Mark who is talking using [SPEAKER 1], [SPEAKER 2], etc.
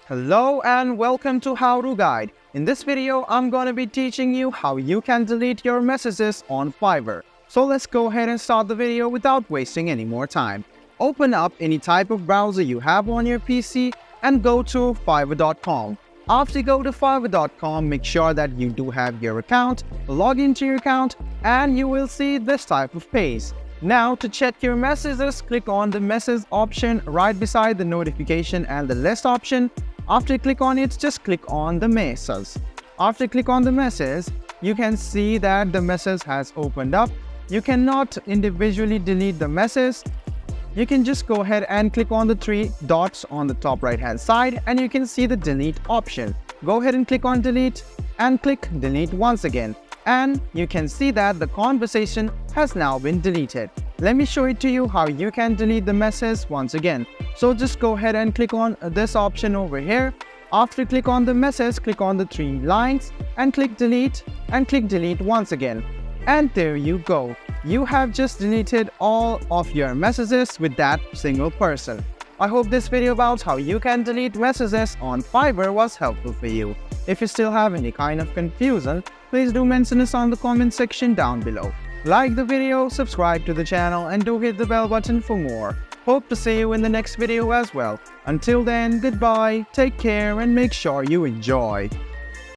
[SPEAKER 1] Hello and welcome to How To Guide. In this video, I'm going to be teaching you how you can delete your messages on Fiverr. So let's go ahead and start the video without wasting any more time. Open up any type of browser you have on your PC and go to fiverr.com. After you go to fiverr.com, make sure that you do have your account, log into your account, and you will see this type of page. Now, to check your messages, click on the message option right beside the notification and the list option. After you click on it, just click on the message. After you click on the message, you can see that the message has opened up. You cannot individually delete the message. You can just go ahead and click on the three dots on the top right hand side and you can see the delete option. Go ahead and click on delete and click delete once again. And you can see that the conversation has now been deleted. Let me show it to you how you can delete the message once again. So just go ahead and click on this option over here. After you click on the message, click on the three lines and click delete once again. And there you go. You have just deleted all of your messages with that single person. I hope this video about how you can delete messages on Fiverr was helpful for you. If you still have any kind of confusion, please do mention us on the comment section down below. Like the video, subscribe to the channel, and do hit the bell button for more. Hope to see you in the next video as well. Until then, goodbye, take care, and make sure you enjoy.